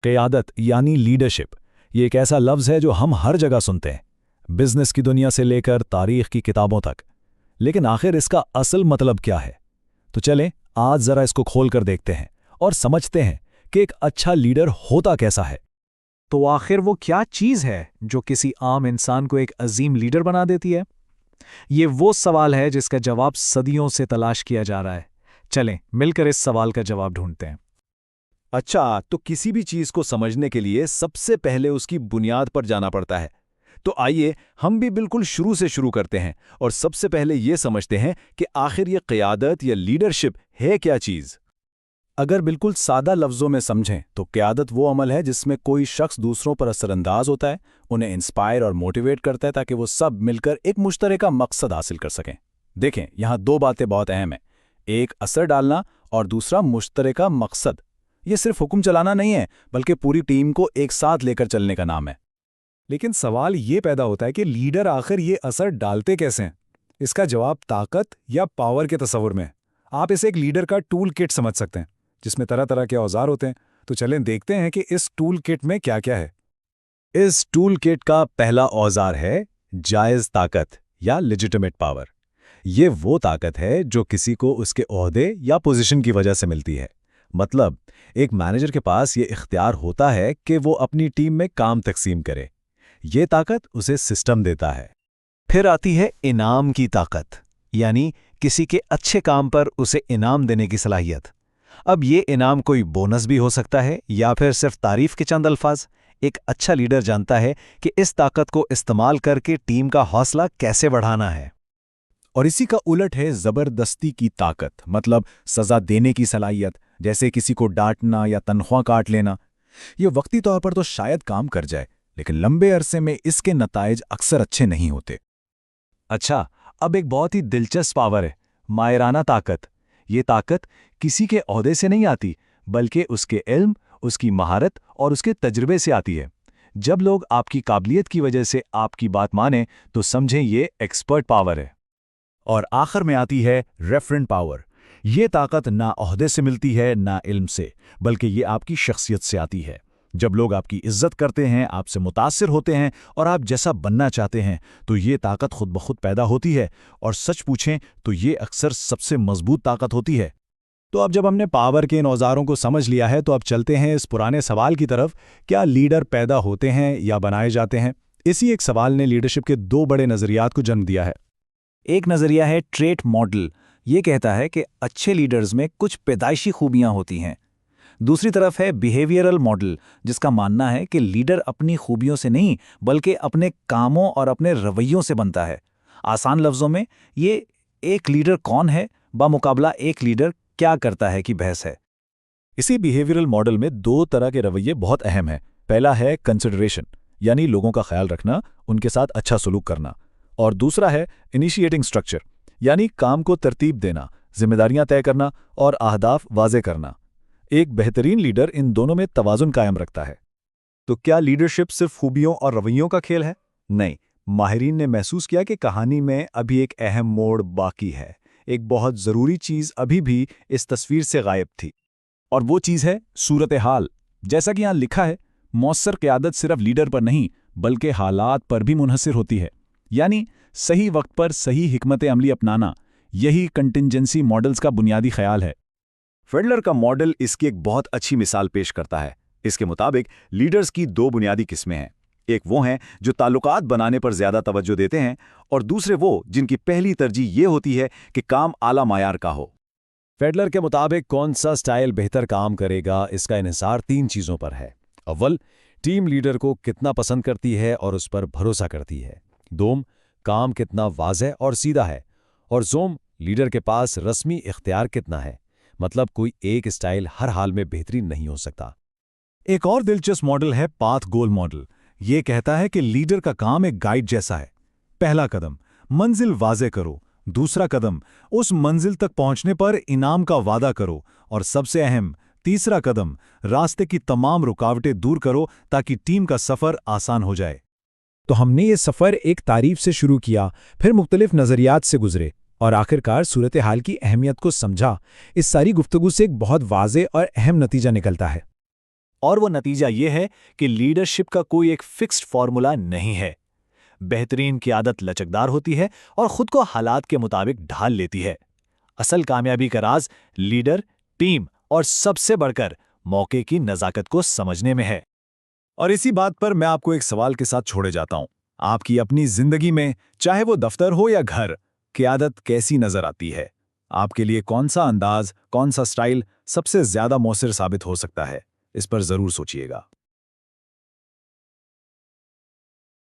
क़यादत यानी लीडरशिप, ये एक ऐसा लफ्ज़ है जो हम हर जगह सुनते हैं, बिजनेस की दुनिया से लेकर तारीख की किताबों तक। लेकिन आखिर इसका असल मतलब क्या है? तो चलें आज ज़रा इसको खोल कर देखते हैं और समझते हैं कि एक अच्छा लीडर होता कैसा है। तो आखिर वो क्या चीज़ है जो किसी आम इंसान को एक अजीम लीडर बना देती है? ये वो सवाल है जिसका जवाब सदियों से तलाश किया जा रहा है। चलें मिलकर इस सवाल का जवाब ढूंढते हैं। अच्छा, तो किसी भी चीज़ को समझने के लिए सबसे पहले उसकी बुनियाद पर जाना पड़ता है। तो आइए हम भी बिल्कुल शुरू से शुरू करते हैं और सबसे पहले ये समझते हैं कि आखिर ये क़यादत या लीडरशिप है क्या चीज़। अगर बिल्कुल सादा लफ्ज़ों में समझें तो क़यादत वो अमल है जिसमें कोई शख्स दूसरों पर असरअंदाज होता है, उन्हें इंस्पायर और मोटिवेट करता है ताकि वो सब मिलकर एक मुश्तरका मकसद हासिल कर सकें। देखें, यहाँ दो बातें बहुत अहम हैं, एक असर डालना और दूसरा मुश्तरका मकसद। ये सिर्फ हुक्म चलाना नहीं है, बल्कि पूरी टीम को एक साथ लेकर चलने का नाम है। लेकिन सवाल ये पैदा होता है कि लीडर आखिर ये असर डालते कैसे हैं? इसका जवाब ताकत या पावर के तस्वुर में है। आप इसे एक लीडर का टूल किट समझ सकते हैं, जिसमें तरह तरह के औजार होते हैं। तो चलें देखते हैं कि इस टूल किट में क्या क्या है। इस टूल किट का पहला औजार है जायज़ ताकत या लेजिटिमेट पावर। ये वो ताकत है जो किसी को उसके ओहदे या पोजीशन की वजह से मिलती है। मतलब एक मैनेजर के पास ये इख्तियार होता है कि वो अपनी टीम में काम तकसीम करे। ये ताकत उसे सिस्टम देता है। फिर आती है इनाम की ताकत, यानी किसी के अच्छे काम पर उसे इनाम देने की सलाहियत। अब ये इनाम कोई बोनस भी हो सकता है या फिर सिर्फ तारीफ के चंद अल्फाज। एक अच्छा लीडर जानता है कि इस ताकत को इस्तेमाल करके टीम का हौसला कैसे बढ़ाना है। और इसी का उलट है ज़बरदस्ती की ताकत, मतलब सज़ा देने की सलाहियत, जैसे किसी को डांटना या तनख्वाह काट लेना। ये वक्ती तौर पर तो शायद काम कर जाए, लेकिन लंबे अरसे में इसके नताइज अक्सर अच्छे नहीं होते। अच्छा, अब एक बहुत ही दिलचस्प पावर है, मायराना ताकत। ये ताकत किसी के ओहदे से नहीं आती, बल्कि उसके इल्म, उसकी महारत और उसके तजुर्बे से आती है। जब लोग आपकी काबिलियत की वजह से आपकी बात माने तो समझें ये एक्सपर्ट पावर है। और आखिर में आती है रेफरेंट पावर। ये ताकत ना ओहदे से मिलती है ना इल्म से, बल्कि ये आपकी शख्सियत से आती है। जब लोग आपकी इज्जत करते हैं, आपसे मुतासिर होते हैं और आप जैसा बनना चाहते हैं, तो ये ताकत खुद ब खुद पैदा होती है। और सच पूछें तो ये अक्सर सबसे मजबूत ताकत होती है। तो अब जब हमने पावर के इन औजारों को समझ लिया है, तो अब चलते हैं इस पुराने सवाल की तरफ, क्या लीडर पैदा होते हैं या बनाए जाते हैं? इसी एक सवाल ने लीडरशिप के दो बड़े नज़रियात को जन्म दिया है। एक नज़रिया है ट्रेट मॉडल। ये कहता है कि अच्छे लीडर्स में कुछ पैदाइशी खूबियां होती हैं। दूसरी तरफ है बिहेवियरल मॉडल, जिसका मानना है कि लीडर अपनी खूबियों से नहीं बल्कि अपने कामों और अपने रवैयों से बनता है। आसान लफ्ज़ों में ये एक लीडर कौन है बामुकाबला एक लीडर क्या करता है की बहस है। इसी बिहेवियरल मॉडल में दो तरह के रवैये बहुत अहम हैं। पहला है कंसिडरेशन, यानी लोगों का ख्याल रखना, उनके साथ अच्छा सलूक करना। और दूसरा है इनिशिएटिंग स्ट्रक्चर, यानी काम को तरतीब देना, जिम्मेदारियां तय करना और अहदाफ वाज़े करना। एक बेहतरीन लीडर इन दोनों में तवाज़ुन कायम रखता है। तो क्या लीडरशिप सिर्फ खूबियों और रवैयों का खेल है? नहीं, माहिरीन ने महसूस किया कि कहानी में अभी एक अहम मोड़ बाकी है। एक बहुत ज़रूरी चीज़ अभी भी इस तस्वीर से गायब थी, और वो चीज़ है सूरत हाल। जैसा कि यहाँ लिखा है, मौसर क़यादत सिर्फ लीडर पर नहीं बल्कि हालात पर भी मुनहसिर होती है। यानी सही वक्त पर सही हिकमत अमली अपनाना, यही कंटिंजेंसी मॉडल्स का बुनियादी ख्याल है। फेडलर का मॉडल इसकी एक बहुत अच्छी मिसाल पेश करता है। इसके मुताबिक लीडर्स की दो बुनियादी किस्में हैं। एक वो हैं जो ताल्लुकात बनाने पर ज़्यादा तवज्जो देते हैं, और दूसरे वो जिनकी पहली तरजीह ये होती है कि काम आला मायार का हो। फेडलर के मुताबिक कौन सा स्टाइल बेहतर काम करेगा, इसका इन्हिसार तीन चीज़ों पर है। अव्वल, टीम लीडर को कितना पसंद करती है और उस पर भरोसा करती है। दोम, काम कितना वाज़ेह और सीधा है। और ज़ोम, लीडर के पास रस्मी इख्तियार कितना है। मतलब कोई एक स्टाइल हर हाल में बेहतरीन नहीं हो सकता। एक और दिलचस्प मॉडल है पाथ गोल मॉडल। ये कहता है कि लीडर का काम एक गाइड जैसा है। पहला कदम, मंजिल वाज़ेह करो। दूसरा कदम, उस मंजिल तक पहुंचने पर इनाम का वादा करो। और सबसे अहम, तीसरा कदम, रास्ते की तमाम रुकावटें दूर करो ताकि टीम का सफ़र आसान हो जाए। तो हमने ये सफ़र एक तारीफ से शुरू किया, फिर मुख्तलिफ नज़रियात से गुजरे और आखिरकार सूरत हाल की अहमियत को समझा। इस सारी गुफ्तगू से एक बहुत वाज़ेह और अहम नतीजा निकलता है। और वो नतीजा ये है कि लीडरशिप का कोई एक फिक्स्ड फॉर्मूला नहीं है। बेहतरीन की आदत लचकदार होती है और खुद को हालात के मुताबिक ढाल लेती है। असल कामयाबी का राज लीडर, टीम और सबसे बढ़कर मौके की नज़ाकत को समझने में है। और इसी बात पर मैं आपको एक सवाल के साथ छोड़े जाता हूं। आपकी अपनी जिंदगी में, चाहे वो दफ्तर हो या घर, क़यादत कैसी नजर आती है? आपके लिए कौन सा अंदाज, कौन सा स्टाइल सबसे ज्यादा मौसर साबित हो सकता है? इस पर जरूर सोचिएगा।